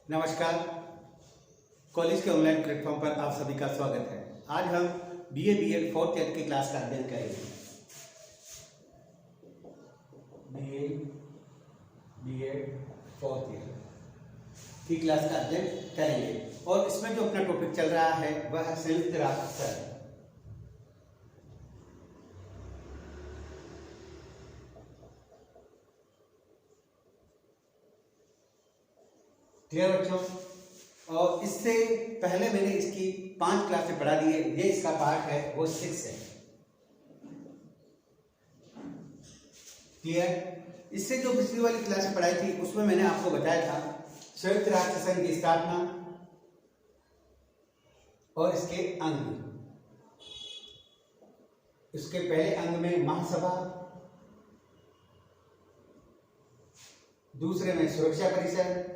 नमस्कार। कॉलेज के online platform पर आप सभी का स्वागत है। आज हम बीए बीएड फोर्थ ईयर की क्लास का अध्ययन करेंगे। बीए बीएड फोर्थ ईयर की क्लास का अध्ययन करेंगे और इसमें जो अपना टॉपिक चल रहा है वह है संयुक्त राष्ट्र संघ। क्लियर बच्चों? और इससे पहले मैंने इसकी 5 क्लासें पढ़ा दी है। ये इसका पार्ट है, वो 6 है। क्लियर? इससे जो पिछली वाली क्लासें पढ़ाई थी उसमें मैंने आपको बताया था संयुक्त राष्ट्र संघ की स्थापना और इसके अंग। इसके पहले अंग में महासभा, दूसरे में सुरक्षा परिषद,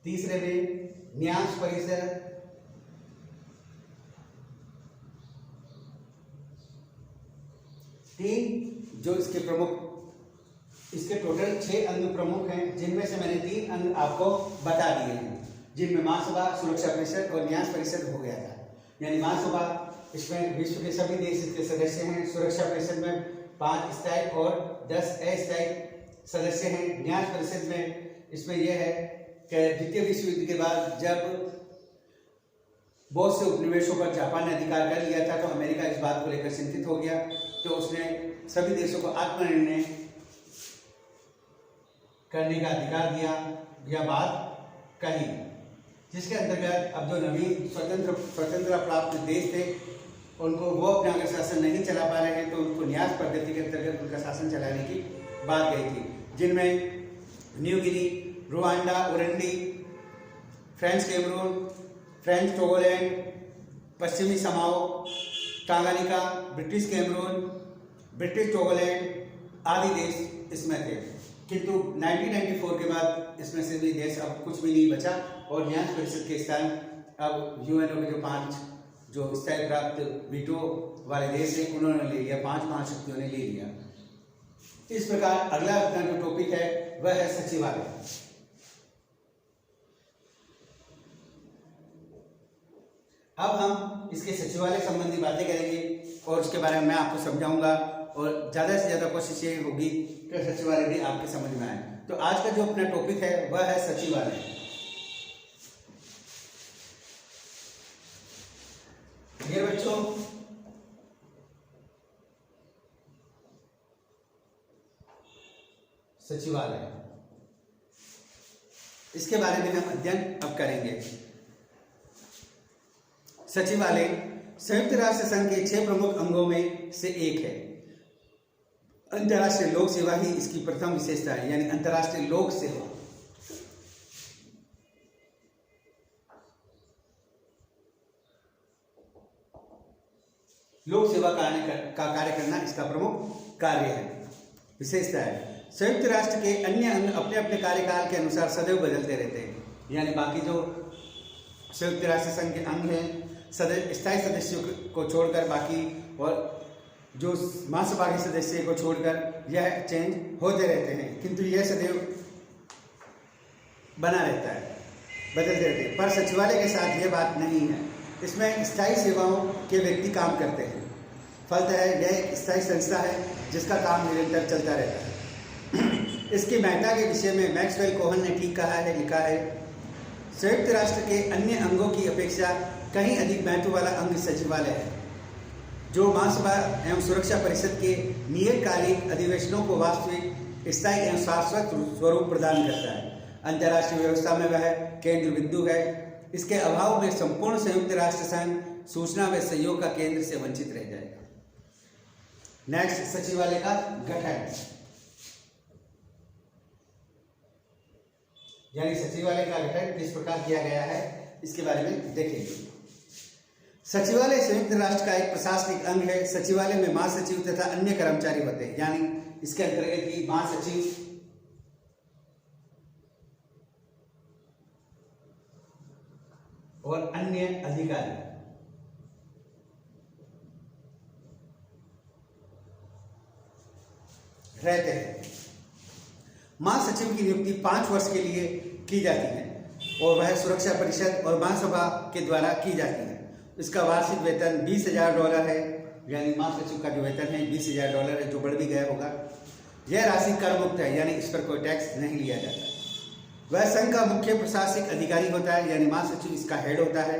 तीसरे में न्यास परिषद, तीन जो इसके प्रमुख, इसके टोटल 6 अंग प्रमुख हैं, जिनमें से मैंने 3 अंग आपको बता दिए हैं, जिनमें महासभा, सुरक्षा परिषद और न्यास परिषद हो गया था। यानी महासभा, इसमें विश्व के सभी देश इसके सदस्य हैं। सुरक्षा परिषद में 5 स्थायी और 10 अस्थायी सदस्य हैं। न्यास परिषद में इसमें यह है कि द्वितीय विश्व युद्ध के बाद जब बहुत से उपनिवेशों पर जापान ने अधिकार कर लिया था तो अमेरिका इस बात को लेकर चिंतित हो गया, तो उसने सभी देशों को आत्मनिर्णय करने का अधिकार दिया या बात कही, जिसके अंतर्गत अब जो नवीन स्वतंत्रता प्राप्त देश थे उनको वो अपना अगर शासन नहीं चला पा रहे हैं तो उनको न्यास पद्धति के अंतर्गत उनका शासन चलाने की बात गई थी, जिनमें New Guinea, Rwanda, Urundi, French Cameroon, French Togoland, पश्चिमी Samoa, Tanganyika, British Cameroon, British Togoland आदि देश इसमें थे। किंतु 1994 के बाद इसमें से भी देश अब कुछ भी नहीं बचा और न्यास परिषद के स्थान अब यूएनओ के जो 5 जो स्थायी प्राप्त वीटो वाले देश हैं उन्होंने ले लिया, 5 शक्तियों ने ले लिया। इस प्रकार अगला अपना जो टॉपिक है वह है सचिवालय। अब हम इसके सचिवालय संबंधी बातें करेंगे और उसके बारे में मैं आपको समझाऊंगा और ज्यादा से ज्यादा कोशिश ये होगी कि सचिवालय भी आपके समझ में आए। तो आज का जो अपना टॉपिक है वह है सचिवालय। ये बच्चों, सचिवालय, इसके बारे में हम अध्ययन अब करेंगे। सचिवालय संयुक्त राष्ट्र संघ के 6 प्रमुख अंगों में से एक है। अंतर्राष्ट्रीय लोक सेवा ही इसकी प्रथम विशेषता है, यानी अंतर्राष्ट्रीय लोक सेवा। लोक सेवा का कार्य करना इसका प्रमुख कार्य है, विशेषता है। संयुक्त राष्ट्र के अन्य अंग अपने अपने कार्यकाल के अनुसार सदैव बदलते रहते हैं, यानी बाकी जो संयुक्त राष्ट्र संघ के अंग हैं स्थायी सदस्यों को छोड़कर बाकी, और जो महासभा के सदस्य को छोड़कर यह चेंज होते रहते हैं, किंतु यह सदैव बना रहता है, बदलते रहते हैं। पर सचिवालय के साथ यह बात नहीं है। इसमें स्थायी सेवाओं के व्यक्ति काम करते हैं। फलतः यह एक स्थायी संस्था है जिसका काम निरंतर चलता रहता है। इसकी महत्ता के विषय में मैक्सवेल कोहन ने ठीक कहा है, लिखा है, संयुक्त राष्ट्र के अन्य अंगों की अपेक्षा कहीं अधिक महत्व वाला अंग सचिवालय है, जो महासभा एवं सुरक्षा परिषद के नियतकालिक अधिवेशनों को वास्तविक, स्थायी एवं शाश्वत स्वरूप प्रदान करता है। अंतर्राष्ट्रीय व्यवस्था में वह केंद्र बिंदु है। इसके अभाव में संपूर्ण संयुक्त राष्ट्र संघ सूचना व सहयोग का केंद्र से वंचित रह जाएगा। नेक्स्ट, सचिवालय का गठन, यानी सचिवालय का गठन किस प्रकार किया गया है इसके बारे में देखेंगे। सचिवालय संयुक्त राष्ट्र का एक प्रशासनिक अंग है। सचिवालय में महासचिव तथा अन्य कर्मचारी होते हैं, यानी इसके अंतर्गत ही महासचिव और अन्य अधिकारी। रहते हैं। महासचिव की नियुक्ति 5 वर्ष के लिए की जाती है और वह सुरक्षा परिषद और महासभा के द्वारा की जाती है। इसका वार्षिक वेतन $20,000 है, यानी महासचिव का जो वेतन है $20,000 है, जो बढ़ भी गया होगा। यह राशि कर मुक्त है, यानी इस पर कोई टैक्स नहीं लिया जाता। वह संघ का मुख्य प्रशासनिक अधिकारी होता है, यानी महासचिव इसका हेड होता है।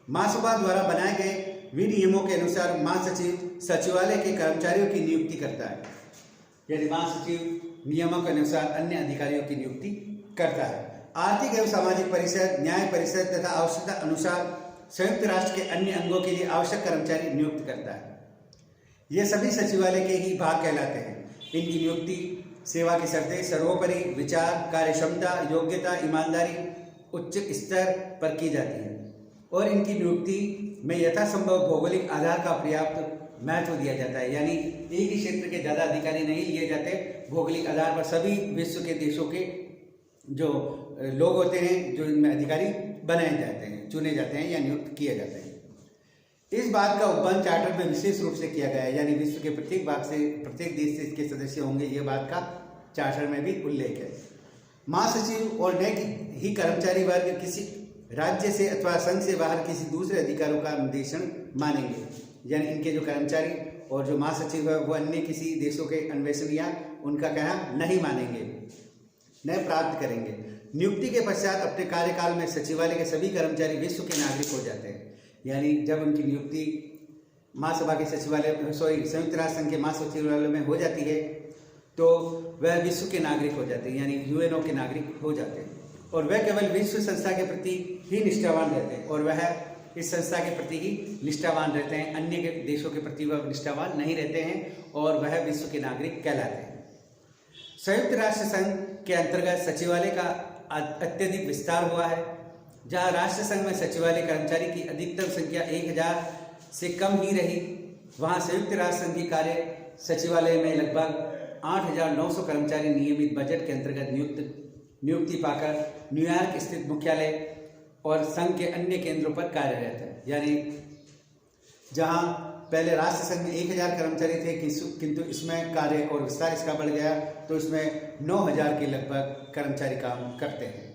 महासभा द्वारा बनाए गए विनियमों के अनुसार महासचिव सचिवालय के कर्मचारियों की नियुक्ति करता है, यानी महासचिव नियमों के अनुसार अन्य अधिकारियों की नियुक्ति करता है। आर्थिक एवं सामाजिक परिषद, न्याय परिषद तथा आवश्यकता अनुसार संयुक्त राष्ट्र के अन्य अंगों के लिए आवश्यक कर्मचारी नियुक्त करता है। ये सभी सचिवालय के ही भाग कहलाते हैं। इनकी नियुक्ति, सेवा की शर्तें, सर्वोपरि विचार, कार्यक्षमता, योग्यता, ईमानदारी उच्च स्तर पर की जाती है और इनकी नियुक्ति में यथासंभव भौगोलिक आधार का पर्याप्त महत्व दिया जाता है, यानी एक ही क्षेत्र के ज़्यादा अधिकारी नहीं लिए जाते। भौगोलिक आधार पर सभी विश्व के देशों के जो लोग होते हैं, जो इनमें अधिकारी बनाए जाते हैं, चुने जाते हैं या नियुक्त किए जाते हैं। इस बात का उपबंध चार्टर में विशेष रूप से किया गया है, यानी विश्व के प्रत्येक भाग से, प्रत्येक देश से इसके सदस्य होंगे, ये बात का चार्टर में भी उल्लेख है। महासचिव और नए ही कर्मचारी वर्ग किसी राज्य से अथवा संघ से बाहर किसी दूसरे अधिकारों का निर्देशन मानेंगे, यानी इनके जो कर्मचारी और जो महासचिव है वो अन्य किसी देशों के अन्वेषण या उनका कहना नहीं मानेंगे, न प्राप्त करेंगे। नियुक्ति के पश्चात अपने कार्यकाल में सचिवालय के सभी कर्मचारी विश्व के नागरिक हो जाते हैं, यानी जब उनकी नियुक्ति महासभा के सचिवालय संयुक्त राष्ट्र संघ के महासचिवालय में हो जाती है तो वह विश्व के नागरिक हो जाते हैं, यानी यूएनओ के नागरिक हो जाते हैं। और वह केवल विश्व संस्था के प्रति ही निष्ठावान रहते हैं और वह इस संस्था के प्रति ही निष्ठावान रहते हैं, अन्य के देशों के प्रति वह निष्ठावान नहीं रहते हैं और वह विश्व के नागरिक कहलाते हैं। संयुक्त राष्ट्र संघ के अंतर्गत सचिवालय का अत्यधिक विस्तार हुआ है। जहां राष्ट्र संघ में सचिवालय कर्मचारी की अधिकतम संख्या 1000 से कम ही रही, वहां संयुक्त राष्ट्र संघ की कार्य सचिवालय में लगभग 8,900 कर्मचारी नियमित बजट के अंतर्गत नियुक्ति पाकर न्यूयॉर्क स्थित मुख्यालय और संघ के अन्य केंद्रों पर कार्यरत है। यानी जहां पहले राष्ट्र संघ में 1000 कर्मचारी थे, किंतु इसमें कार्य और विस्तार इसका बढ़ गया तो इसमें 9000 के लगभग कर्मचारी काम करते हैं।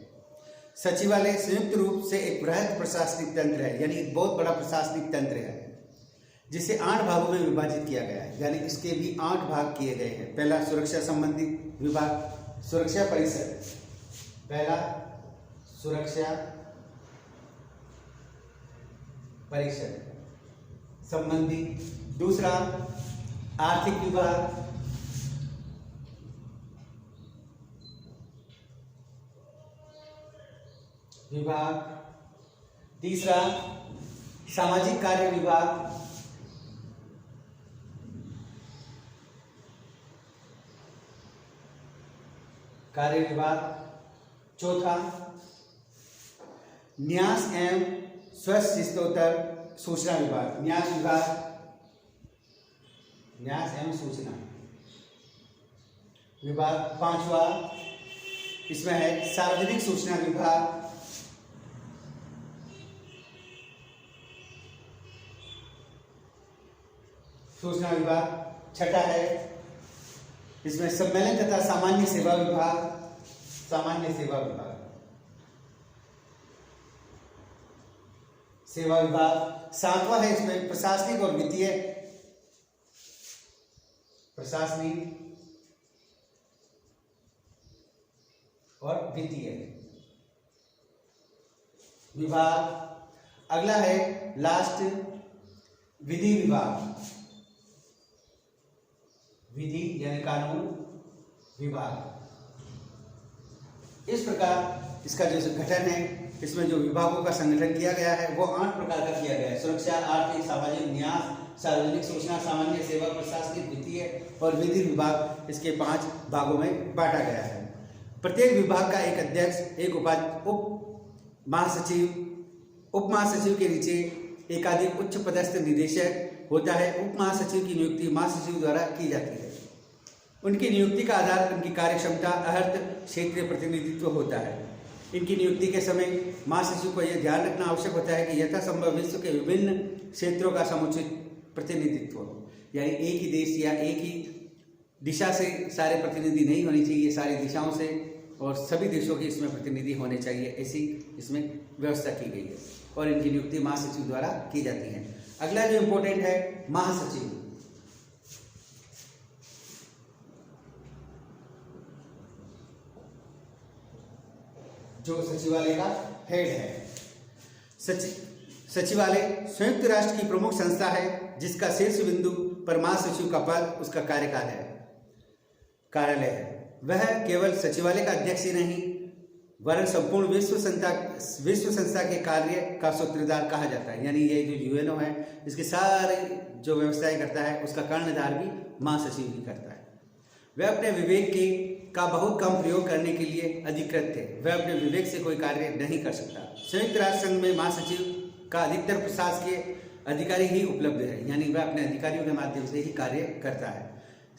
सचिवालय संयुक्त रूप से एक बृहद प्रशासनिक तंत्र है, यानी एक बहुत बड़ा प्रशासनिक तंत्र है जिसे 8 भागों में विभाजित किया गया है, यानी इसके भी 8 भाग किए गए हैं। पहला सुरक्षा संबंधी विभाग, सुरक्षा परिषद, पहला सुरक्षा परिषद संबंधी, दूसरा आर्थिक विभाग, तीसरा सामाजिक कार्य विभाग, चौथा न्यास एवं स्वशिष्टोत्तर सूचना विभाग, न्यास एवं सूचना विभाग, पांचवा इसमें है सार्वजनिक सूचना विभाग, छठा है इसमें सम्मेलन तथा सामान्य सेवा विभाग, सातवां है इसमें प्रशासनिक और वित्तीय विभाग। अगला है लास्ट विधि विभाग, विधि यानी कानून विभाग। इस प्रकार इसका जो गठन है, इसमें जो विभागों का संगठन किया गया है वो 8 प्रकार का किया गया है। सुरक्षा, आर्थिक, सामाजिक, न्यास, सार्वजनिक सूचना, सामान्य सेवा, प्रशासनिक, वित्तीय और विधि विभाग, इसके 5 भागों में बांटा गया है। प्रत्येक विभाग का एक अध्यक्ष, एक उप महासचिव, उप महासचिव के नीचे एकाधिक उच्च पदस्थ निदेशक होता है। उप महासचिव की नियुक्ति महासचिव द्वारा की जाती है। उनकी नियुक्ति का आधार उनकी कार्यक्षमता, अर्थ क्षेत्रीय प्रतिनिधित्व होता है। इनकी नियुक्ति के समय महासचिव को यह ध्यान रखना आवश्यक होता है कि यथासंभव विश्व के विभिन्न क्षेत्रों का समुचित प्रतिनिधित्व हो, यानी एक ही देश या एक ही दिशा से सारे प्रतिनिधि नहीं होनी चाहिए, सारी दिशाओं से और सभी देशों के इसमें प्रतिनिधि होने चाहिए, ऐसी इसमें व्यवस्था की गई है और इनकी नियुक्ति महासचिव द्वारा की जाती है। अगला जो इम्पोर्टेंट है महासचिव, जो सचिवालय का हेड है। सचिवालय संयुक्त राष्ट्र की प्रमुख संस्था है जिसका शीर्ष बिंदु पर महासचिव का पद उसका कार्यालय है। वह केवल सचिवालय का अध्यक्ष ही नहीं वरन संपूर्ण विश्व संस्था के कार्य का सूत्रधार कहा जाता है। यानी ये जो यूएनओ है इसके सारे जो व्यवस्थाएं करता है उसका कर्णधार भी महासचिव ही करता है। वह अपने विवेक का बहुत कम प्रयोग करने के लिए अधिकृत थे। वह अपने विवेक से कोई कार्य नहीं कर सकता। संयुक्त राष्ट्र संघ में महासचिव का अधिकतर प्रशासकीय अधिकारी ही उपलब्ध है, यानी वह अपने अधिकारियों के माध्यम से ही कार्य करता है।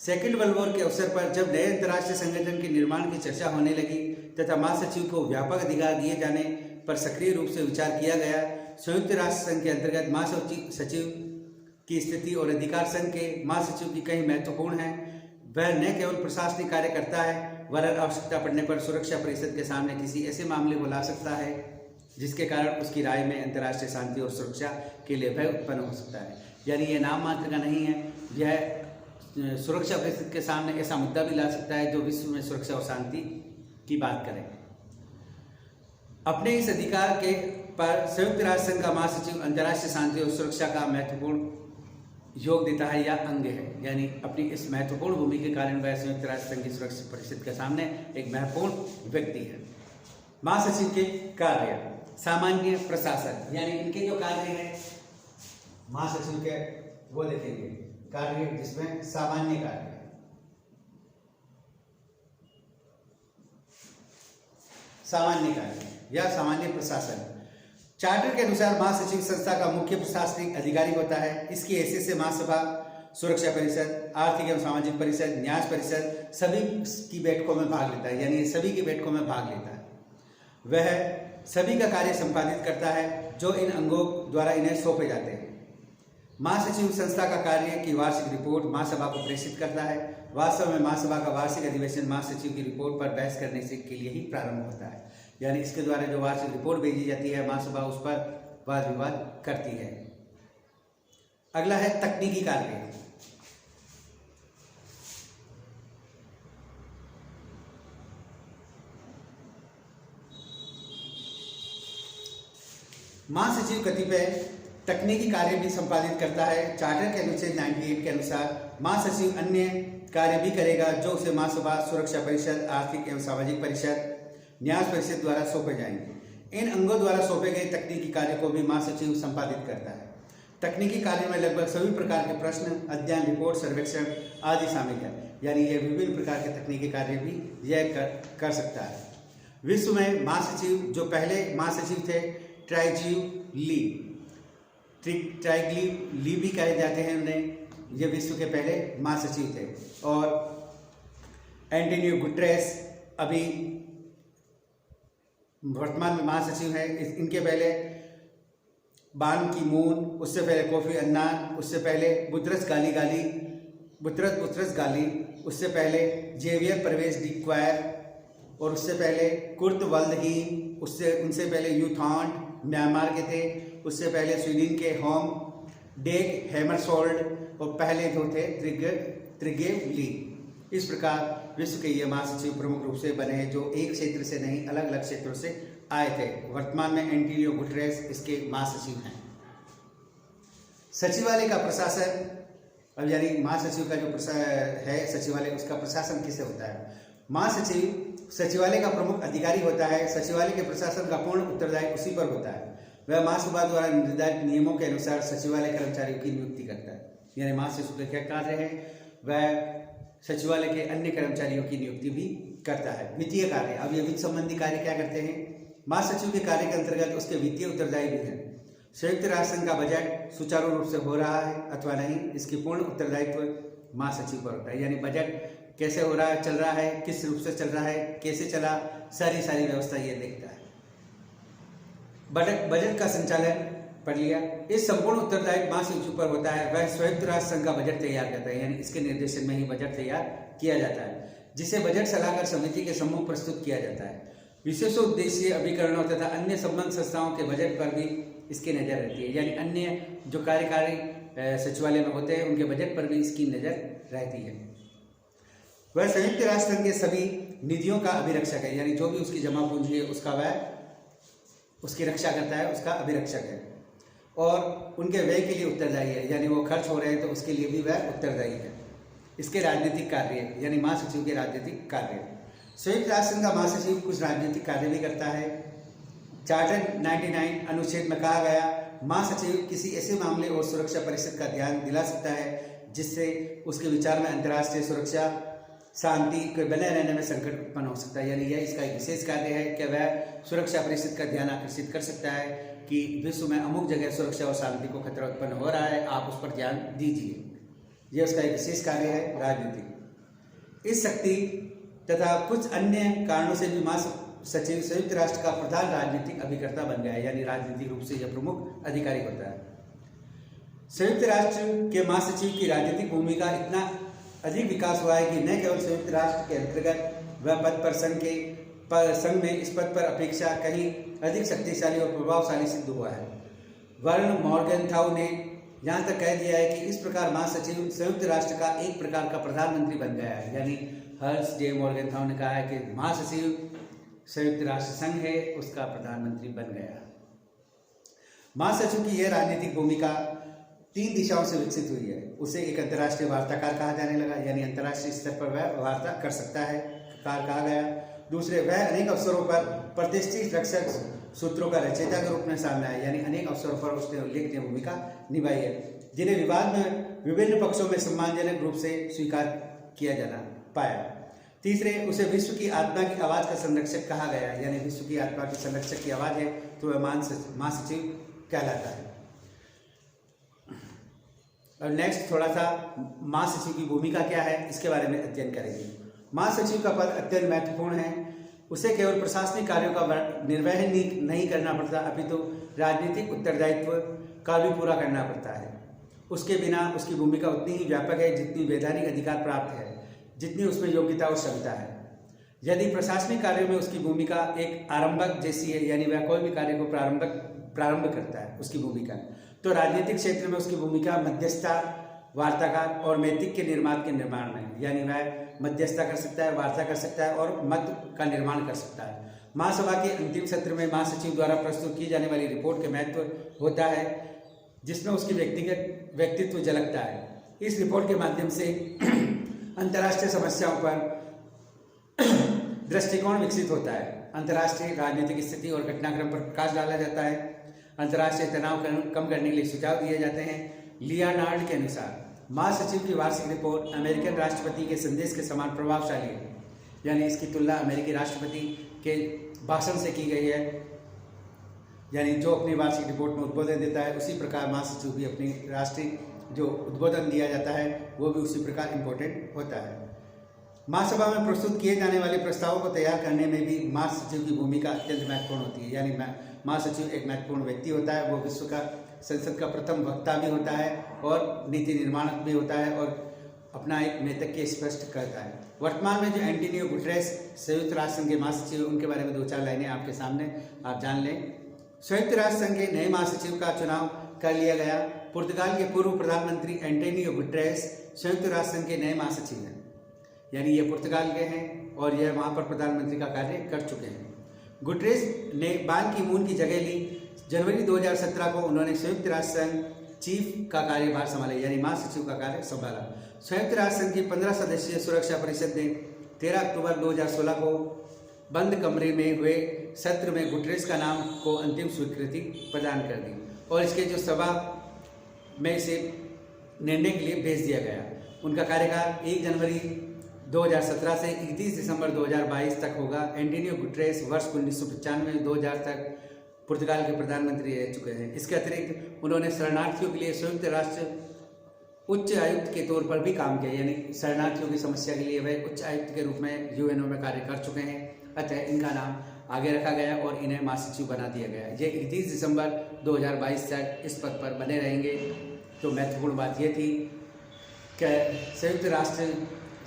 सेकेंड वर्ल्ड वॉर के अवसर पर जब नए अंतर्राष्ट्रीय संगठन के निर्माण की चर्चा होने लगी तथा महासचिव को व्यापक अधिकार दिए जाने पर सक्रिय रूप से विचार किया गया। संयुक्त राष्ट्र संघ के अंतर्गत महासचिव की स्थिति और अधिकार संघ के महासचिव की कई महत्वपूर्ण है। वह न केवल प्रशासनिक कार्य करता है वरन आवश्यकता पड़ने पर सुरक्षा परिषद के सामने किसी ऐसे मामले को ला सकता है जिसके कारण उसकी राय में अंतर्राष्ट्रीय शांति और सुरक्षा के लिए भय उत्पन्न हो सकता है। यानी यह नाम मात्र का नहीं है, यह सुरक्षा परिषद के सामने ऐसा मुद्दा भी ला सकता है जो विश्व में सुरक्षा और शांति की बात करे। अपने इस अधिकार के पर संयुक्त राष्ट्र संघ का महासचिव अंतर्राष्ट्रीय शांति और सुरक्षा का महत्वपूर्ण योग देता है या अंग है। यानी अपनी इस महत्वपूर्ण भूमिका के कारण वह संयुक्त राष्ट्र संघ की सुरक्षा परिषद के सामने एक महत्वपूर्ण व्यक्ति है। महासचिव के कार्य, सामान्य प्रशासन, यानी इनके जो कार्य हैं महासचिव के वो देखेंगे कार्य जिसमें सामान्य कार्य है। सामान्य कार्य या सामान्य प्रशासन। चार्टर के अनुसार महासचिव संस्था का मुख्य प्रशासनिक अधिकारी होता है। इसकी हैसियत से महासभा, सुरक्षा परिषद, आर्थिक एवं सामाजिक परिषद, न्यास परिषद सभी की बैठकों में भाग लेता है, यानी सभी की बैठकों में भाग लेता है। वह सभी का कार्य संपादित करता है जो इन अंगों द्वारा इन्हें सौंपे जाते हैं। महासचिव संस्था का कार्य की वार्षिक रिपोर्ट महासभा को प्रेषित करता है। वास्तव में महासभा का वार्षिक अधिवेशन महासचिव की रिपोर्ट पर बहस करने से के लिए ही प्रारंभ होता है, यानी इसके द्वारा जो वार्षिक रिपोर्ट भेजी जाती है महासभा उस पर वाद विवाद करती है। अगला है तकनीकी कार्य। महासचिव कतिपय तकनीकी कार्य भी संपादित करता है। चार्टर के अनुच्छेद 98 के अनुसार महासचिव अन्य कार्य भी करेगा जो उसे महासभा, सुरक्षा परिषद, आर्थिक एवं सामाजिक परिषद, न्यास परिषद द्वारा सौंपे जाएंगे। इन अंगों द्वारा सौंपे गए तकनीकी कार्य को भी महासचिव संपादित करता है। तकनीकी कार्य में लगभग सभी प्रकार के प्रश्न, अध्ययन, रिपोर्ट, सर्वेक्षण आदि शामिल है, यानी यह विभिन्न प्रकार के तकनीकी कार्य भी यह कर सकता है। विश्व में महासचिव जो पहले महासचिव थे ट्राइग्ली ली भी कहे जाते हैं उन्हें, ये विश्व के पहले महासचिव थे। और एंटोनियो गुटेरेस अभी वर्तमान में महासचिव है। इनके पहले बान की मून, उससे पहले कोफी अन्नान, उससे पहले बुतरस गाली, उससे पहले जेवियर परवेज डी क्वायर और उससे पहले कुर्त वल्दहीन, उनसे पहले यूथांड म्यांमार के थे, उससे पहले स्वीडन के होम डेग हैमरसोल्ड और पहले जो थे त्रिगेव ली। इस प्रकार विश्व के ये महासचिव प्रमुख रूप से बने हैं जो एक क्षेत्र से नहीं अलग अलग क्षेत्रों से आए थे। वर्तमान में एंटोनियो गुटेरेस इसके महासचिव हैं। सचिवालय का प्रशासन, अब यानी महासचिव का जो है सचिवालय, उसका प्रशासन किसे होता है? महासचिव सचिवालय का प्रमुख अधिकारी होता है। सचिवालय के प्रशासन का पूर्ण उत्तरदायित्व उसी पर होता है। वह महासभा द्वारा निर्धारित नियमों के अनुसार सचिवालय कर्मचारियों की नियुक्ति करता है, यानी महासचिव का क्या कार्य है, वह सचिवालय के अन्य कर्मचारियों की नियुक्ति भी करता है। वित्तीय कार्य, अब ये वित्त संबंधी कार्य क्या करते हैं? महासचिव के कार्य के अंतर्गत उसके वित्तीय उत्तरदायी भी हैं। संयुक्त राष्ट्र संघ का बजट सुचारू रूप से हो रहा है अथवा नहीं, इसकी पूर्ण उत्तरदायित्व महासचिव पर होता है, यानी बजट कैसे हो रहा है, चल रहा है, किस रूप से चल रहा है, कैसे चला, सारी व्यवस्था ये देखता है। बजट का संचालन पढ़ लिया। इस संपूर्ण उत्तरदायित्व महासचिव पर होता है। वह संयुक्त राष्ट्र संघ का बजट तैयार करता है, यानी इसके निर्देशन में ही बजट तैयार किया जाता है, जिसे बजट सलाहकार समिति के सम्मुख प्रस्तुत किया जाता है। विशेष उद्देश्य अभिकरणों तथा अन्य संबद्ध संस्थाओं के बजट पर भी इसकी नज़र रहती है, यानी अन्य जो कार्यकारी सचिवालय में होते हैं उनके बजट पर भी इसकी नज़र रहती है। वह संयुक्त राष्ट्र संघ के सभी निधियों का अभिरक्षक है, यानी जो भी उसकी जमा पूंजी है उसका वह उसकी रक्षा करता है, उसका अभिरक्षक है, और उनके व्यय के लिए उत्तरदायी है, यानी वो खर्च हो रहे हैं तो उसके लिए भी वह उत्तरदायी है। इसके राजनीतिक कार्य यानी महासचिव के राजनीतिक कार्य, संयुक्त राष्ट्र संघ का महासचिव कुछ राजनीतिक कार्य भी करता है। चार्टर 99 अनुच्छेद में कहा गया, महासचिव किसी ऐसे मामले और सुरक्षा परिषद का ध्यान दिला सकता है जिससे उसके विचार में अंतर्राष्ट्रीय सुरक्षा शांति के बने रहने में संकट उत्पन्न हो सकता है, यानी यह इसका एक विशेष कार्य है कि वह सुरक्षा परिषद का ध्यान आकर्षित कर सकता है कि विश्व में अमुक जगह सुरक्षा और शांति को खतरा उत्पन्न हो रहा है, आप उस पर ध्यान दीजिए। यह उसका एक विशेष कार्य है राजनीतिक। इस शक्ति तथा कुछ अन्य कारणों से भी महासचिव संयुक्त राष्ट्र का प्रधान राजनीतिक अभिकर्ता बन गया है, यानी राजनीतिक रूप से यह प्रमुख अधिकारी होता है। संयुक्त राष्ट्र के महासचिव की राजनीतिक भूमिका इतना अधिक विकास हुआ है कि न केवल संयुक्त राष्ट्र के अंतर्गत वह पद पर संघ में इस पद पर अपेक्षा कहीं अधिक शक्तिशाली और प्रभावशाली सिद्ध हुआ है। वर्न मॉर्गनथाउ ने यहाँ तक कह दिया है कि इस प्रकार महासचिव संयुक्त राष्ट्र का एक प्रकार का प्रधानमंत्री बन गया है, यानी हर्ष जे मॉर्गनथाउ ने कहा है कि महासचिव संयुक्त राष्ट्र संघ है उसका प्रधानमंत्री बन गया। महासचिव की यह राजनीतिक भूमिका 3 दिशाओं से विकसित हुई है। उसे एक अंतर्राष्ट्रीय वार्ताकार कहा जाने लगा, यानी अंतर्राष्ट्रीय स्तर पर वह वार्ता कर सकता है, कार कहा गया। दूसरे, वह अनेक अवसरों पर प्रतिष्ठित रक्षक सूत्रों का रचयिता के रूप में सामने आया, यानी अनेक अवसरों पर उसने उल्लेखनीय भूमिका निभाई है जिन्हें विवाद में विभिन्न पक्षों में सम्मानजनक रूप से स्वीकार किया जाना पाया। तीसरे, उसे विश्व की आत्मा की आवाज़ का संरक्षक कहा गया, यानी विश्व की आत्मा की संरक्षक की आवाज़ है तो वह महासचिव कहलाता है। और नेक्स्ट थोड़ा सा महासचिव की भूमिका क्या है इसके बारे में अध्ययन करेंगे। महासचिव का पद अत्यंत महत्वपूर्ण है। उसे केवल प्रशासनिक कार्यों का निर्वहन नहीं करना पड़ता, अपितु राजनीतिक उत्तरदायित्व का भी पूरा करना पड़ता है। उसके बिना उसकी भूमिका उतनी ही व्यापक है जितनी वैधानिक अधिकार प्राप्त है, जितनी उसमें योग्यता और क्षमता है। यदि प्रशासनिक कार्यों में उसकी भूमिका एक आरंभक जैसी है, यानी वह कोई भी कार्य को प्रारंभ करता है उसकी भूमिका, तो राजनीतिक क्षेत्र में उसकी भूमिका मध्यस्थता, वार्ताकार और नैतिक के निर्माण में, यानी वह मध्यस्थता कर सकता है, वार्ता कर सकता है और मत का निर्माण कर सकता है। महासभा के अंतिम सत्र में महासचिव द्वारा प्रस्तुत की जाने वाली रिपोर्ट का महत्व होता है, जिसमें उसकी व्यक्तित्व झलकता है। इस रिपोर्ट के माध्यम से अंतर्राष्ट्रीय समस्याओं पर दृष्टिकोण विकसित होता है, अंतर्राष्ट्रीय राजनीतिक स्थिति और घटनाक्रम पर प्रकाश डाला जाता है, अंतर्राष्ट्रीय तनाव कम करने के लिए सुझाव दिए जाते हैं। लियोनार्ड के अनुसार महासचिव की वार्षिक रिपोर्ट अमेरिकन राष्ट्रपति के संदेश के समान प्रभावशाली है, यानी इसकी तुलना अमेरिकी राष्ट्रपति के भाषण से की गई है, यानी जो अपनी वार्षिक रिपोर्ट में उद्बोधन देता है उसी प्रकार महासचिव भी अपनी राष्ट्रीय जो उद्बोधन दिया जाता है वो भी उसी प्रकार इम्पोर्टेंट होता है। महासभा में प्रस्तुत किए जाने वाले प्रस्तावों को तैयार करने में भी महासचिव की भूमिका अत्यंत महत्वपूर्ण होती है, यानी महासचिव एक महत्वपूर्ण व्यक्ति होता है। वो विश्व का संसद का प्रथम वक्ता भी होता है और नीति निर्माणक भी होता है और अपना एक नैतिक स्पष्ट करता है। वर्तमान में जो एंटोनियो गुटेरेस संयुक्त राष्ट्र संघ के महासचिव, उनके बारे में 2-4 लाइनें आपके सामने आप जान लें। संयुक्त राष्ट्र संघ के नए महासचिव का चुनाव कर लिया गया। पुर्तगाल के पूर्व प्रधानमंत्री एंटोनियो गुटेरेस संयुक्त राष्ट्र संघ के नए महासचिव हैं, यानी ये पुर्तगाल के हैं और यह वहाँ पर प्रधानमंत्री का कार्य कर चुके हैं। गुटेरेस ने बान की मून की जगह ली। जनवरी 2017 को उन्होंने संयुक्त राष्ट्र संघ चीफ का कार्यभार संभाला, यानी महासचिव का कार्य संभाला। संयुक्त राष्ट्र संघ की 15 सदस्यीय सुरक्षा परिषद ने 13 अक्टूबर 2016 को बंद कमरे में हुए सत्र में गुटेरेस का नाम को अंतिम स्वीकृति प्रदान कर दी और इसके जो सभा में इसे निर्णय के लिए भेज दिया गया। उनका कार्यकाल 1 जनवरी 2017 से 31 दिसंबर 2022 तक होगा। एंटोनियो गुटेरेस वर्ष 1995-2000 तक पुर्तगाल के प्रधानमंत्री रह चुके हैं। इसके अतिरिक्त उन्होंने शरणार्थियों के लिए संयुक्त राष्ट्र उच्च आयुक्त के तौर पर भी काम किया, यानी शरणार्थियों की समस्या के लिए वह उच्च आयुक्त के रूप में यूएनओ में कार्य कर चुके हैं। अतः इनका नाम आगे रखा गया और इन्हें महासचिव बना दिया गया। ये 31 दिसंबर 2022 तक इस पद पर बने रहेंगे। तो महत्वपूर्ण बात यह थी कि संयुक्त राष्ट्र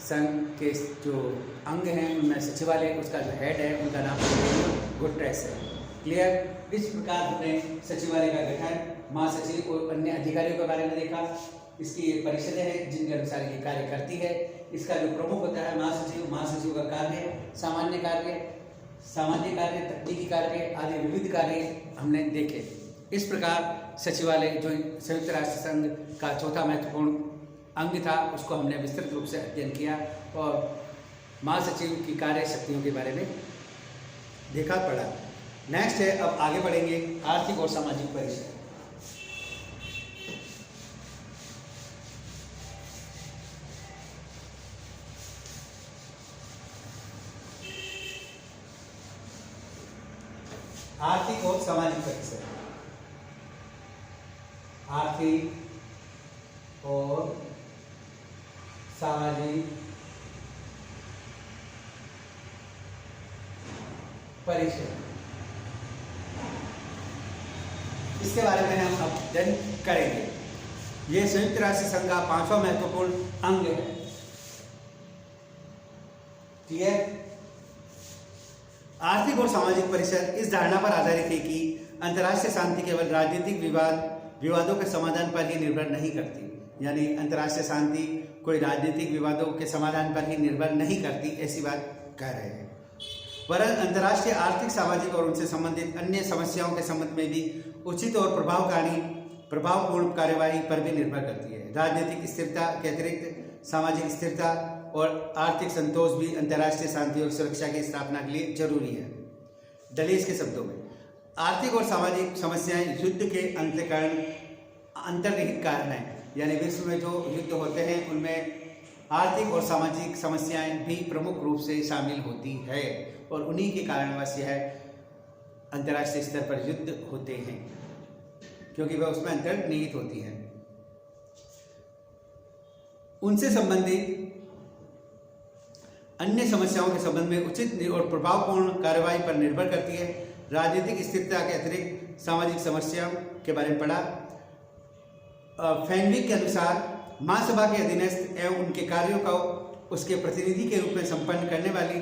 संघ के जो अंग हैं उनमें सचिवालय, उसका जो हेड है उनका नाम गुटरेस है। क्लियर। इस प्रकार हमने सचिवालय का गठन, महासचिव और अन्य अधिकारियों के बारे में देखा। इसकी परिषदें हैं जिनके अनुसार ये कार्य करती है। इसका जो प्रमुख होता है महासचिव, महासचिव का कार्य सामान्य कार्य, तकनीकी कार्य आदि विविध कार्य हमने देखे। इस प्रकार सचिवालय जो संयुक्त राष्ट्र संघ का चौथा महत्वपूर्ण अंग था उसको हमने विस्तृत रूप से अध्ययन किया और महासचिव की कार्य शक्तियों के बारे में देखा पढ़ा। नेक्स्ट है, अब आगे बढ़ेंगे आर्थिक और सामाजिक परिषद। आर्थिक और सामाजिक परिषद, आर्थिक और सामाजिक परिषद, इसके बारे में हम अध्ययन करेंगे। ये संयुक्त राष्ट्र संघ का 5वां महत्वपूर्ण अंग है। ठीक है। आर्थिक और सामाजिक परिषद इस धारणा पर आधारित है कि अंतर्राष्ट्रीय शांति केवल राजनीतिक विवादों के समाधान पर ही निर्भर नहीं करती। यानी अंतर्राष्ट्रीय शांति कोई राजनीतिक विवादों के समाधान पर ही निर्भर नहीं करती, ऐसी बात कह रहे हैं। वरन अंतर्राष्ट्रीय आर्थिक, सामाजिक और उनसे संबंधित अन्य समस्याओं के संबंध में भी उचित और प्रभावपूर्ण कार्यवाही पर भी निर्भर करती है। राजनीतिक स्थिरता के अतिरिक्त सामाजिक स्थिरता और आर्थिक संतोष भी अंतर्राष्ट्रीय शांति और सुरक्षा की स्थापना के लिए जरूरी है। दलील के शब्दों में, आर्थिक और सामाजिक समस्याएं युद्ध के अंतर्निहित कारण है। यानी विश्व में जो युद्ध होते हैं उनमें आर्थिक और सामाजिक समस्याएं भी प्रमुख रूप से शामिल होती है और उन्हीं के कारणवश यह अंतर्राष्ट्रीय स्तर पर युद्ध होते हैं, क्योंकि वह उसमें अंतर्निहित होती है। उनसे संबंधित अन्य समस्याओं के संबंध में उचित और प्रभावपूर्ण कार्रवाई पर निर्भर करती है। राजनीतिक स्थिरता के अतिरिक्त सामाजिक समस्याओं के बारे में पढ़ा। फैनविक के अनुसार महासभा के अधीनस्थ एवं उनके कार्यों को उसके प्रतिनिधि के रूप में संपन्न करने वाली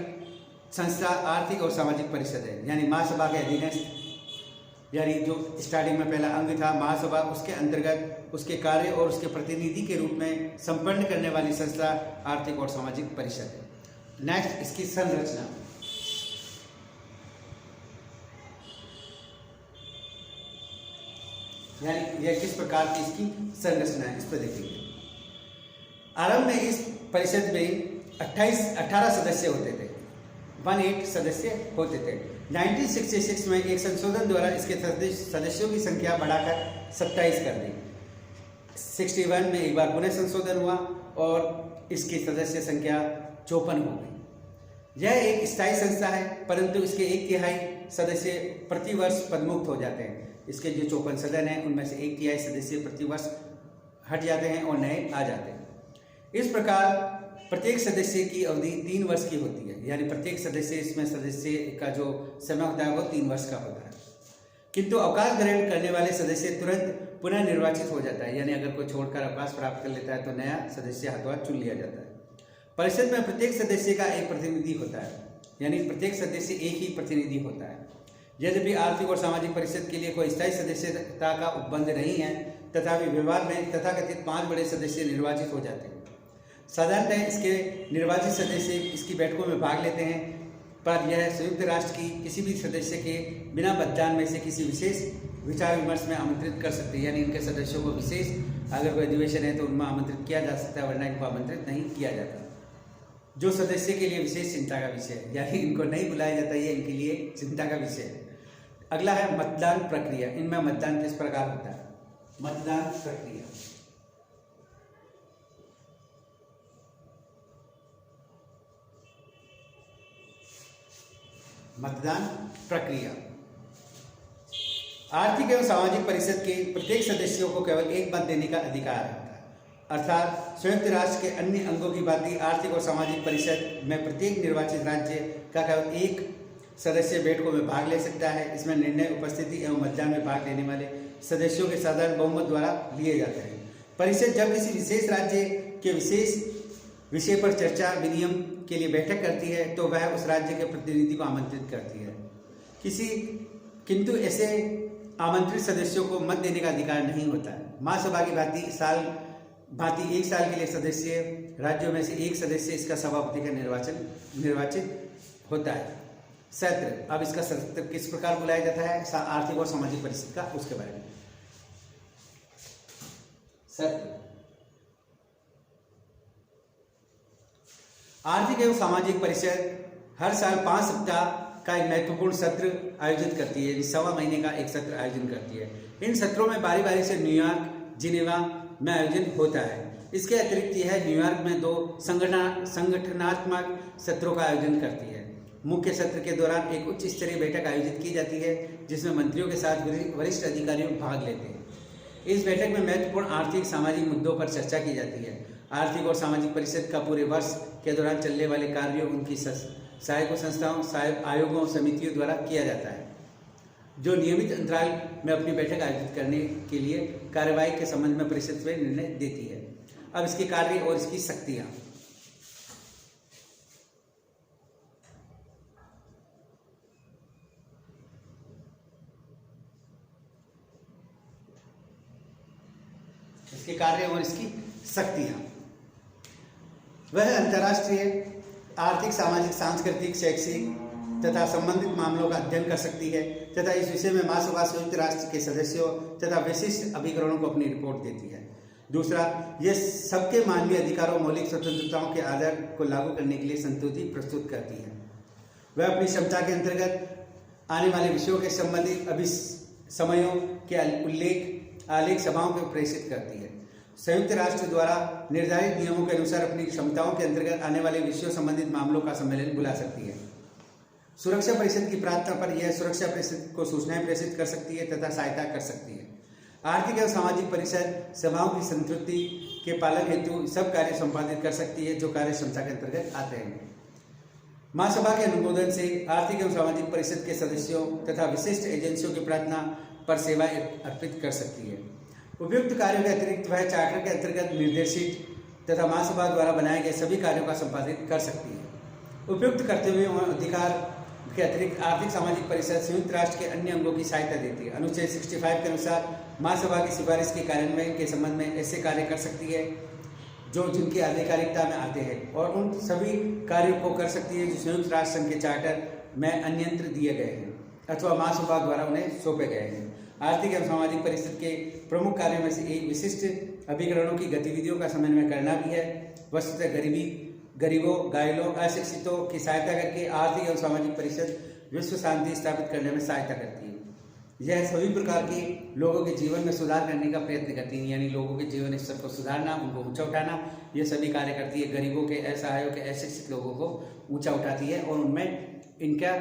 संस्था आर्थिक और सामाजिक परिषद है। यानी महासभा के अधीनस्थ, यानी जो स्टार्टिंग में पहला अंग था महासभा, उसके अंतर्गत उसके कार्य और उसके प्रतिनिधि के रूप में संपन्न करने वाली संस्था आर्थिक और सामाजिक परिषद है। नेक्स्ट, इसकी संरचना। यानी यह किस प्रकार की इसकी संरचना है, इस पर देखेंगे। आरंभ में इस परिषद में 18 सदस्य होते थे, 18 सदस्य होते थे। 1966 में एक संशोधन द्वारा इसके सदस्यों की संख्या बढ़ाकर 27 कर दी। 61 में एक बार पुनः संशोधन हुआ और इसकी सदस्य संख्या 54 हो गई। यह एक स्थायी संस्था है, परंतु इसके 1/3 सदस्य प्रतिवर्ष पदमुक्त हो जाते हैं। इसके जो 54 सदन हैं उनमें से 1/3 सदस्य प्रतिवर्ष हट जाते हैं और नए आ जाते हैं। इस प्रकार प्रत्येक सदस्य की अवधि 3 वर्ष की होती है। यानी प्रत्येक सदस्य, इसमें सदस्य का जो समय होता है वो 3 वर्ष का होता है। किंतु अवकाश ग्रहण करने वाले सदस्य तुरंत पुनः निर्वाचित हो जाता है। यानी अगर कोई छोड़कर अवकाश प्राप्त कर लेता है तो नया सदस्य हाथों हाथ चुन लिया जाता है। परिषद में प्रत्येक सदस्य का एक प्रतिनिधि होता है। यानी प्रत्येक सदस्य एक ही प्रतिनिधि होता है। यद्यपि आर्थिक और सामाजिक परिषद के लिए कोई स्थायी सदस्यता का उपबंध नहीं है, तथापि व्यवहार में तथाकथित 5 बड़े सदस्य निर्वाचित हो जाते हैं। साधारणतः इसके निर्वाचित सदस्य इसकी बैठकों में भाग लेते हैं, पर यह संयुक्त राष्ट्र की किसी भी सदस्य के बिना मतदान में से किसी विशेष विचार विमर्श में आमंत्रित कर सकते हैं। यानी इनके सदस्यों को विशेष अगर कोई अधिवेशन है तो उनमें आमंत्रित किया जा सकता है, वरना इनको आमंत्रित नहीं किया जाता। जो सदस्य के लिए विशेष चिंता का विषय है, यानी इनको नहीं बुलाया जाता, ये इनके लिए चिंता का विषय है। अगला है मतदान प्रक्रिया। इनमें मतदान किस प्रकार होता है? मतदान प्रक्रिया। मतदान प्रक्रिया। आर्थिक एवं सामाजिक परिषद के प्रत्येक सदस्यों को केवल एक मत देने का अधिकार है। अर्थात संयुक्त राष्ट्र के अन्य अंगों की भांति आर्थिक और सामाजिक परिषद में प्रत्येक निर्वाचित राज्य का केवल एक सदस्य बैठकों में भाग ले सकता है। इसमें निर्णय उपस्थिति एवं मतदान में भाग लेने वाले सदस्यों के साधारण बहुमत द्वारा लिए जाते हैं। परिषद जब किसी विशेष राज्य के विशेष विषय पर चर्चा विनिमय के लिए बैठक करती है तो वह उस राज्य के प्रतिनिधि को आमंत्रित करती है। किंतु ऐसे आमंत्रित सदस्यों को मत देने का अधिकार नहीं होता है। महासभा की भांति एक साल के लिए सदस्य राज्यों में से एक सदस्य इसका सभापति का निर्वाचित होता है। सत्र, अब इसका सत्र किस प्रकार बुलाया जाता है, आर्थिक और सामाजिक परिषद का, उसके बारे में। सत्र आर्थिक एवं सामाजिक परिषद हर साल 5 सप्ताह का एक महत्वपूर्ण सत्र आयोजित करती है, सवा महीने का एक सत्र आयोजन करती है। इन सत्रों में बारी बारी से न्यूयॉर्क, जिनेवा में आयोजन होता है। इसके अतिरिक्त यह न्यूयॉर्क में 2 संगठनात्मक सत्रों का आयोजन करती है। मुख्य सत्र के दौरान एक उच्च स्तरीय बैठक आयोजित की जाती है जिसमें मंत्रियों के साथ वरिष्ठ अधिकारी भाग लेते हैं। इस बैठक में महत्वपूर्ण आर्थिक सामाजिक मुद्दों पर चर्चा की जाती है। आर्थिक और सामाजिक परिषद का पूरे वर्ष के दौरान चलने वाले कार्यों, उनकी सहायक संस्थाओं, सहायक आयोगों, समितियों द्वारा किया जाता है, जो नियमित अंतराल में अपनी बैठक आयोजित करने के लिए कार्यवाही के संबंध में परिषद से निर्णय देती है। अब इसके कार्य और इसकी शक्तियां। इसके कार्य और इसकी शक्तियां। वह अंतर्राष्ट्रीय आर्थिक, सामाजिक, सांस्कृतिक, शैक्षिक तथा संबंधित मामलों का अध्ययन कर सकती है तथा इस विषय में महासभा संयुक्त राष्ट्र के सदस्यों तथा विशिष्ट अभिकरणों को अपनी रिपोर्ट देती है। दूसरा, यह सबके मानवीय अधिकारों, मौलिक स्वतंत्रताओं के आधार को लागू करने के लिए संस्तुति प्रस्तुत करती है। वह अपनी क्षमता के अंतर्गत आने वाले विषयों के संबंधित अभिसमयों के आलेख सभाओं को प्रेषित करती है। संयुक्त राष्ट्र द्वारा निर्धारित नियमों के अनुसार अपनी क्षमताओं के अंतर्गत आने वाले विषयों संबंधित मामलों का सम्मेलन बुला सकती है। सुरक्षा परिषद की प्रार्थना पर यह सुरक्षा परिषद को सूचनाएं प्रेषित कर सकती है तथा सहायता कर सकती है। आर्थिक एवं सामाजिक परिषद सभाओं की संतृप्ति के पालन हेतु सब कार्य संपादित कर सकती है जो कार्य क्षमता के अंतर्गत आते हैं। महासभा के अनुमोदन से आर्थिक एवं सामाजिक परिषद के सदस्यों तथा विशिष्ट एजेंसियों की प्रार्थना पर सेवाएं अर्पित कर सकती है। उपयुक्त कार्यों के अतिरिक्त वह चार्टर के अंतर्गत निर्देशित तथा महासभा द्वारा बनाए गए सभी कार्यों का संपादित कर सकती है। उपयुक्त कर्तव्यों और अधिकार के अतिरिक्त आर्थिक सामाजिक परिषद संयुक्त राष्ट्र के अन्य अंगों की सहायता देती है। अनुच्छेद 65 के अनुसार महासभा की सिफारिश के कार्यान्वयन के संबंध में ऐसे कार्य कर सकती है जो जिनकी आधिकारिकता में आते हैं और उन सभी कार्यों को कर सकती है जो संयुक्त राष्ट्र संघ के चार्टर में अन्यंत्र दिए गए हैं अथवा महासभा द्वारा उन्हें सौंपे गए हैं। आर्थिक एवं सामाजिक परिषद के प्रमुख कार्यों में से एक विशिष्ट अभिकरणों की गतिविधियों का समन्वय करना भी है। वस्तुतः गरीबों, घायलों, अशिक्षितों की सहायता करके आर्थिक एवं सामाजिक परिषद विश्व शांति स्थापित करने में सहायता करती है। यह सभी प्रकार के लोगों के जीवन में सुधार करने का प्रयत्न करती है, यानी लोगों के जीवन स्तर को सुधारना, उनको ऊंचा उठाना, ये सभी कार्य करती है। गरीबों के, असहायों के, अशिक्षित लोगों को ऊंचा उठाती है और उनमें इनका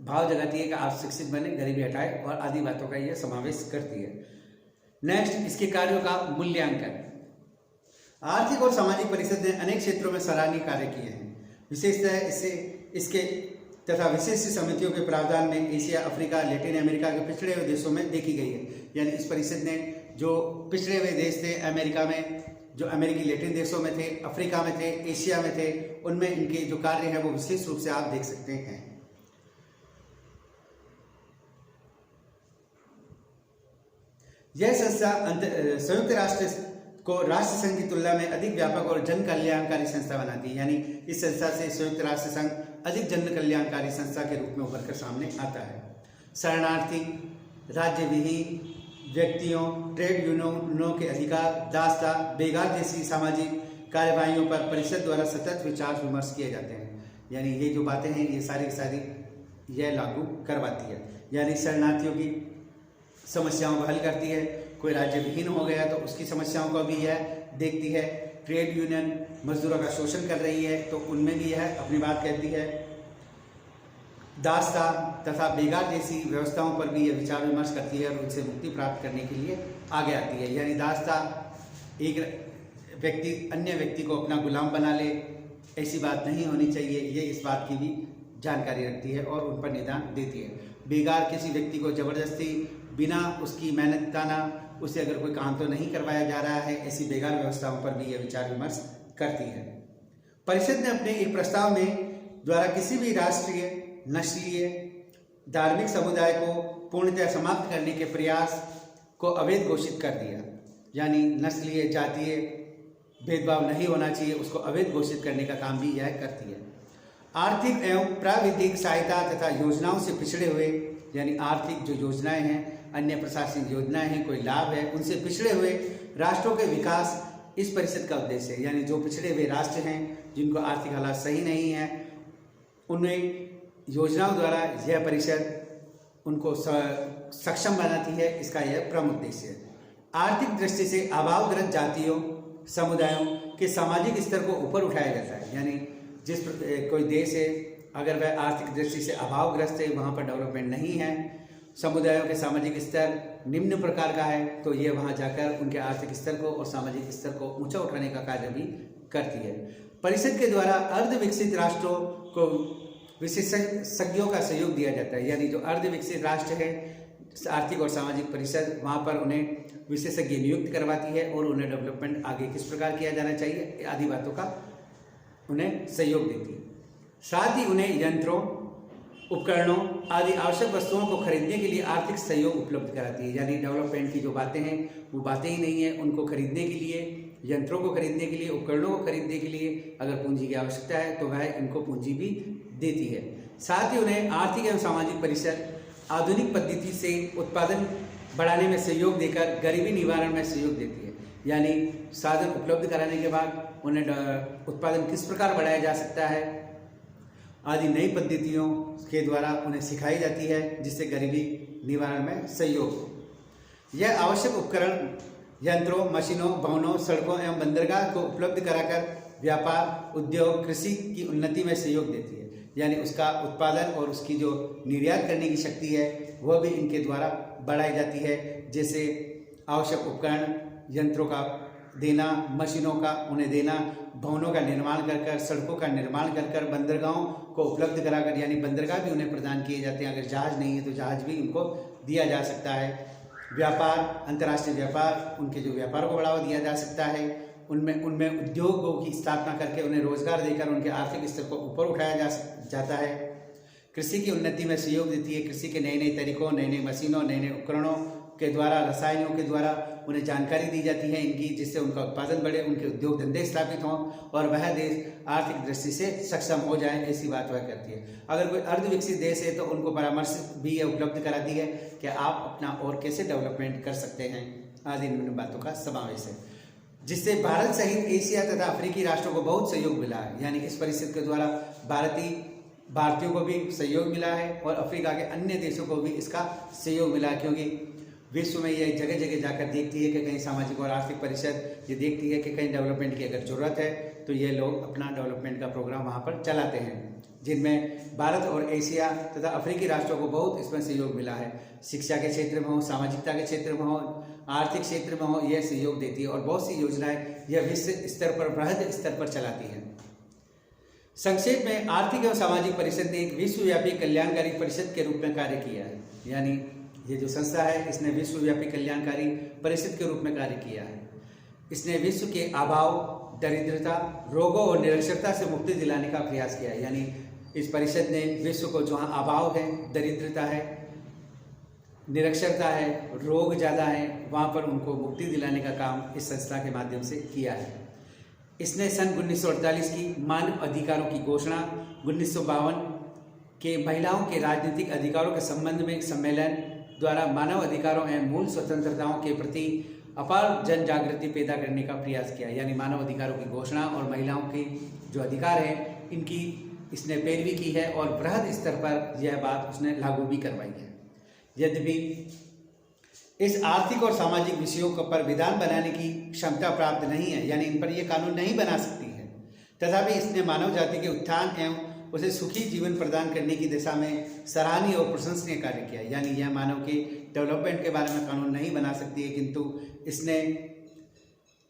भाव जगाती है कि आप शिक्षित बने, गरीबी हटाए और आदि बातों का यह समावेश करती है। नेक्स्ट, इसके कार्यों का मूल्यांकन। आर्थिक और सामाजिक परिषद ने अनेक क्षेत्रों में सराहनीय कार्य किए हैं। विशेषतः इसके तथा विशिष्ट समितियों के प्रावधान में एशिया, अफ्रीका, लैटिन अमेरिका के पिछड़े हुए देशों में देखी गई है। यानी इस परिषद ने जो पिछड़े हुए देश थे, अमेरिका में जो अमेरिकी लैटिन देशों में थे, अफ्रीका में थे, एशिया में थे, उनमें इनके जो कार्य हैं वो विशेष रूप से आप देख सकते हैं। यह संस्था संयुक्त राष्ट्र को राष्ट्र संघ की तुलना में अधिक व्यापक और जन कल्याणकारी संस्था बनाती है। यानी इस संस्था से संयुक्त राष्ट्र संघ अधिक जन कल्याणकारी संस्था के रूप में उभर कर सामने आता है। शरणार्थी, राज्य विहीन व्यक्तियों, ट्रेड यूनियनों के अधिकार, दास्ता, बेगार जैसी सामाजिक कार्यवाहियों पर परिषद द्वारा सतत विचार विमर्श किए जाते हैं। यानी ये जो बातें हैं ये सारी सारी यह लागू करवाती है। यानी शरणार्थियों की समस्याओं को हल करती है। कोई राज्य विहीन हो गया तो उसकी समस्याओं को भी यह देखती है। ट्रेड यूनियन मजदूरों का शोषण कर रही है तो उनमें भी यह अपनी बात कहती है। दास्ता तथा बेगार जैसी व्यवस्थाओं पर भी यह विचार विमर्श करती है और उनसे मुक्ति प्राप्त करने के लिए आगे आती है। यानी दास्ता एक व्यक्ति अन्य व्यक्ति को अपना गुलाम बना ले, ऐसी बात नहीं होनी चाहिए, ये इस बात की भी जानकारी रखती है और उन पर निदान देती है। बेगार किसी व्यक्ति को जबरदस्ती बिना उसकी मेहनत ताना उसे अगर कोई काम तो नहीं करवाया जा रहा है, ऐसी बेगार व्यवस्थाओं पर भी यह विचार विमर्श करती है। परिषद ने अपने एक प्रस्ताव में द्वारा किसी भी राष्ट्रीय, नस्लीय, धार्मिक समुदाय को पूर्णतः समाप्त करने के प्रयास को अवैध घोषित कर दिया। यानी नस्लीय, जातीय भेदभाव नहीं होना चाहिए, उसको अवैध घोषित करने का काम भी यह करती है। आर्थिक एवं प्राविधिक सहायता तथा योजनाओं से पिछड़े हुए, यानी आर्थिक जो योजनाएं हैं, अन्य प्रशासनिक योजनाएं हैं, कोई लाभ है, उनसे पिछड़े हुए राष्ट्रों के विकास इस परिषद का उद्देश्य है। यानी जो पिछड़े हुए राष्ट्र हैं, जिनको आर्थिक हालात सही नहीं है, उन्हें योजनाओं द्वारा यह परिषद उनको सक्षम बनाती है। इसका यह प्रमुख उद्देश्य है। आर्थिक दृष्टि से अभावग्रस्त जातियों, समुदायों के सामाजिक स्तर को ऊपर उठाया जाता है। यानी जिस कोई देश है, अगर वह आर्थिक दृष्टि से अभावग्रस्त है, वहाँ पर डेवलपमेंट नहीं है, समुदायों के सामाजिक स्तर निम्न प्रकार का है, तो ये वहाँ जाकर उनके आर्थिक स्तर को और सामाजिक स्तर को ऊंचा उठाने का कार्य भी करती है। परिषद के द्वारा अर्ध विकसित राष्ट्रों को विशेषज्ञों का सहयोग दिया जाता है। यानी जो अर्ध विकसित राष्ट्र है, आर्थिक और सामाजिक परिषद वहाँ पर उन्हें विशेषज्ञ नियुक्त करवाती है और उन्हें डेवलपमेंट आगे किस प्रकार किया जाना चाहिए आदि बातों का उन्हें सहयोग देती है। साथ ही उन्हें यंत्रों, उपकरणों आदि आवश्यक वस्तुओं को खरीदने के लिए आर्थिक सहयोग उपलब्ध कराती है। यानी डेवलपमेंट की जो बातें हैं वो बातें ही नहीं है, उनको खरीदने के लिए, यंत्रों को खरीदने के लिए, उपकरणों को खरीदने के लिए अगर पूंजी की आवश्यकता है तो वह इनको पूंजी भी देती है। साथ ही उन्हें आर्थिक एवं सामाजिक परिषद आधुनिक पद्धति से उत्पादन बढ़ाने में सहयोग देकर गरीबी निवारण में सहयोग देती है। यानी साधन उपलब्ध कराने के बाद उन्हें उत्पादन किस प्रकार बढ़ाया जा सकता है आदि नई पद्धतियों के द्वारा उन्हें सिखाई जाती है, जिससे गरीबी निवारण में सहयोग हो। यह आवश्यक उपकरण, यंत्रों, मशीनों, भवनों, सड़कों एवं बंदरगाह को उपलब्ध कराकर व्यापार, उद्योग, कृषि की उन्नति में सहयोग देती है। यानी उसका उत्पादन और उसकी जो निर्यात करने की शक्ति है वह भी इनके द्वारा बढ़ाई जाती है। जैसे आवश्यक उपकरण, यंत्रों का देना, मशीनों का उन्हें देना, भवनों का निर्माण कर कर, सड़कों का निर्माण कर कर, बंदरगाहों को उपलब्ध कराकर, यानी बंदरगाह भी उन्हें प्रदान किए जाते हैं। अगर जहाज नहीं है तो जहाज भी उनको दिया जा सकता है। व्यापार, अंतर्राष्ट्रीय व्यापार, उनके जो व्यापार को बढ़ावा दिया जा सकता है। उनमें उद्योगों की स्थापना करके उन्हें रोजगार देकर उनके आर्थिक स्तर को ऊपर उठाया जाता है। कृषि की उन्नति में सहयोग देती है। कृषि के नए नए तरीकों, नई नई मशीनों, नए नए उपकरणों के द्वारा, रसायनों के द्वारा उन्हें जानकारी दी जाती है इनकी, जिससे उनका उत्पादन बढ़े, उनके उद्योग धंधे स्थापित हों और वह देश आर्थिक दृष्टि से सक्षम हो जाए, ऐसी बात वह करती है। अगर कोई अर्ध विकसित देश है तो उनको परामर्श भी उपलब्ध कराती है कि आप अपना और कैसे डेवलपमेंट कर सकते हैं आदि इन बातों का समावेश है, जिससे भारत सहित एशिया तथा अफ्रीकी राष्ट्रों को बहुत सहयोग मिला है। यानी इस परिषद के द्वारा भारतीयों को भी सहयोग मिला है और अफ्रीका के अन्य देशों को भी इसका सहयोग मिला है, क्योंकि विश्व में यह जगह जगह जाकर देखती है कि कहीं सामाजिक और आर्थिक परिषद ये देखती है कि कहीं डेवलपमेंट की अगर ज़रूरत है तो ये लोग अपना डेवलपमेंट का प्रोग्राम वहाँ पर चलाते हैं, जिनमें भारत और एशिया तथा अफ्रीकी राष्ट्रों को बहुत इसमें सहयोग मिला है। शिक्षा के क्षेत्र में हो, सामाजिकता के क्षेत्र में हो, आर्थिक क्षेत्र में हो, यह सहयोग देती है और बहुत सी योजनाएं यह विश्व स्तर पर, बृहद स्तर पर चलाती है। संक्षेप में आर्थिक एवं सामाजिक परिषद ने एक विश्वव्यापी कल्याणकारी परिषद के रूप में कार्य किया है। यानी ये जो संस्था है इसने विश्वव्यापी कल्याणकारी परिषद के रूप में कार्य किया है। इसने विश्व के अभाव, दरिद्रता, रोगों और निरक्षरता से मुक्ति दिलाने का प्रयास किया है। यानी इस परिषद ने विश्व को जहाँ अभाव है, दरिद्रता है, निरक्षरता है, रोग ज़्यादा है, वहाँ पर उनको मुक्ति दिलाने का काम इस संस्था के माध्यम से किया है। इसने सन 1948 की मानव अधिकारों की घोषणा, 1952 के महिलाओं के राजनीतिक अधिकारों के संबंध में एक सम्मेलन द्वारा मानव अधिकारों एवं मूल स्वतंत्रताओं के प्रति अपार जन जागृति पैदा करने का प्रयास किया। यानी मानव अधिकारों की घोषणा और महिलाओं के जो अधिकार हैं इनकी इसने पैरवी की है और बृहद स्तर पर यह बात उसने लागू भी करवाई है। यद्यपि इस आर्थिक और सामाजिक विषयों पर विधान बनाने की क्षमता प्राप्त नहीं है, यानी इन पर यह कानून नहीं बना सकती है, तथापि इसने मानव जाति के उत्थान एवं उसे सुखी जीवन प्रदान करने की दिशा में सराहनीय और प्रशंसनीय कार्य किया। यानी यह मानव के डेवलपमेंट के बारे में कानून नहीं बना सकती है, किंतु इसने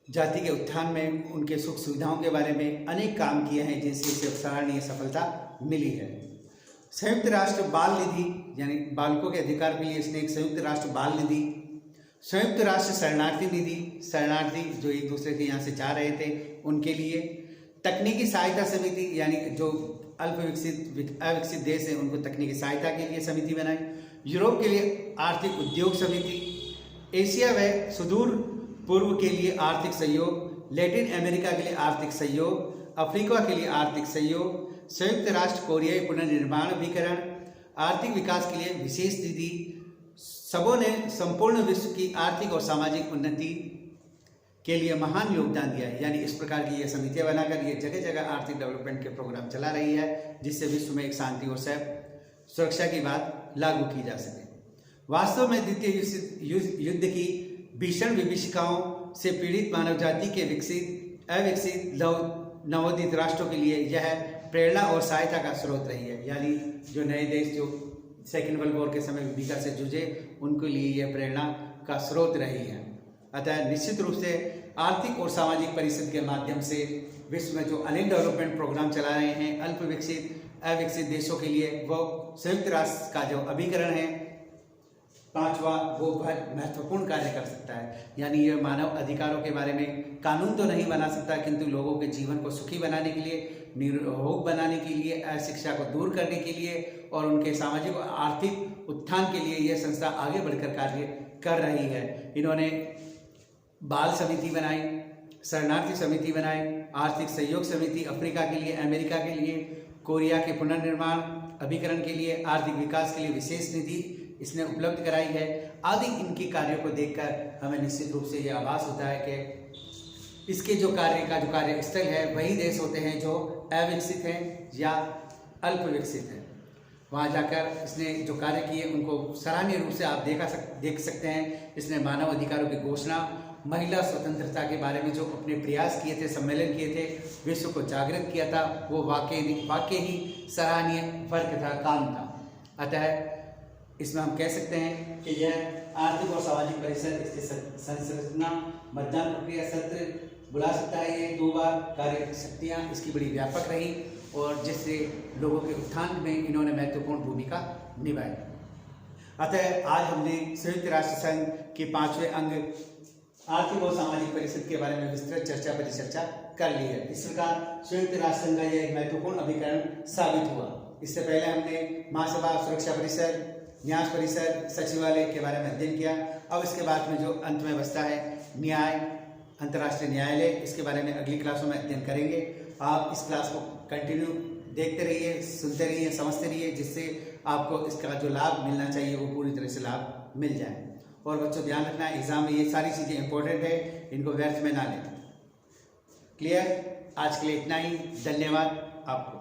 जाति के उत्थान में, उनके सुख सुविधाओं के बारे में अनेक काम किए हैं, जिनसे इसे सराहनीय सफलता मिली है। संयुक्त राष्ट्र बाल निधि, यानी बालकों के अधिकार के लिए इसने एक संयुक्त राष्ट्र बाल निधि, संयुक्त राष्ट्र शरणार्थी निधि, शरणार्थी जो एक दूसरे के यहाँ से जा रहे थे उनके लिए, तकनीकी सहायता समिति, यानी जो अविकसित देश हैं उनको तकनीकी सहायता के लिए समिति बनाई। यूरोप के लिए आर्थिक उद्योग समिति, एशिया व सुदूर पूर्व के लिए आर्थिक सहयोग, लैटिन अमेरिका के लिए आर्थिक सहयोग, अफ्रीका के लिए आर्थिक सहयोग, संयुक्त राष्ट्र कोरियाई पुनर्निर्माण अभिकरण, आर्थिक विकास के लिए विशेष निधि। सबों ने संपूर्ण विश्व की आर्थिक और सामाजिक उन्नति के लिए महान योगदान दिया है। यानी इस प्रकार की ये समितियां बनाकर ये जगह जगह आर्थिक डेवलपमेंट के प्रोग्राम चला रही है, जिससे विश्व में एक शांति और सुरक्षा की बात लागू की जा सके। वास्तव में द्वितीय युद्ध की भीषण विभीषिकाओं से पीड़ित मानव जाति के अविकसित नवोदित राष्ट्रों के लिए यह प्रेरणा और सहायता का स्रोत रही है। यानी जो नए देश जो सेकेंड वर्ल्ड वॉर के समय विभीषिका से जूझे, उनके लिए यह प्रेरणा का स्रोत रही है। अतः निश्चित रूप से आर्थिक और सामाजिक परिषद के माध्यम से विश्व में जो अनेक डेवलपमेंट प्रोग्राम चला रहे हैं अविकसित देशों के लिए, वो संयुक्त राष्ट्र का जो अभिकरण है 5वां, वो बहुत महत्वपूर्ण कार्य कर सकता है। यानी ये मानव अधिकारों के बारे में कानून तो नहीं बना सकता, किंतु लोगों के जीवन को सुखी बनाने के लिए, निरोग बनाने के लिए, अशिक्षा को दूर करने के लिए और उनके सामाजिक और आर्थिक उत्थान के लिए यह संस्था आगे बढ़कर कार्य कर रही है। इन्होंने बाल समिति बनाई, शरणार्थी समिति बनाई, आर्थिक सहयोग समिति अफ्रीका के लिए, अमेरिका के लिए, कोरिया के पुनर्निर्माण अभिकरण के लिए, आर्थिक विकास के लिए विशेष निधि इसने उपलब्ध कराई है। आदि इनके कार्यों को देखकर हमें निश्चित रूप से यह आभास होता है कि इसके जो कार्य स्थल है वही देश होते हैं जो अविकसित हैं या अल्प विकसित हैं। वहाँ जाकर इसने जो कार्य किए उनको सराहनीय रूप से आप देख सकते हैं। इसने मानव अधिकारों की घोषणा, महिला स्वतंत्रता के बारे में जो अपने प्रयास किए थे, सम्मेलन किए थे, विश्व को जागृत किया था, वो वाकई ही सराहनीय वर्क था, काम था। अतः इसमें हम कह सकते हैं कि यह आर्थिक और सामाजिक परिषद, इसकी संरचना, मतदान प्रक्रिया, सत्र बुला सकता है। ये 2 बार कार्य शक्तियाँ इसकी बड़ी व्यापक रही और जिससे लोगों के उत्थान में इन्होंने महत्वपूर्ण भूमिका निभाई। अतः आज हमने संयुक्त राष्ट्र संघ के 5वें अंग आर्थिक और सामाजिक परिषद के बारे में विस्तृत परिचर्चा कर ली है। इस प्रकार संयुक्त राष्ट्र संघ का यह एक महत्वपूर्ण अभिकरण साबित हुआ। इससे पहले हमने महासभा, सुरक्षा परिषद, न्यास परिषद, सचिवालय के बारे में अध्ययन किया। अब इसके बाद में जो अंत में बचता है न्याय, अंतर्राष्ट्रीय न्यायालय, इसके बारे में अगली क्लासों में अध्ययन करेंगे। आप इस क्लास को कंटिन्यू देखते रहिए, सुनते रहिए, समझते रहिए, जिससे आपको इसका जो लाभ मिलना चाहिए वो पूरी तरह से लाभ मिल जाए। और बच्चों ध्यान रखना, एग्जाम में ये सारी चीज़ें इंपॉर्टेंट है, इनको व्यर्थ में ना लें। क्लियर? आज के लिए इतना ही। धन्यवाद आपको।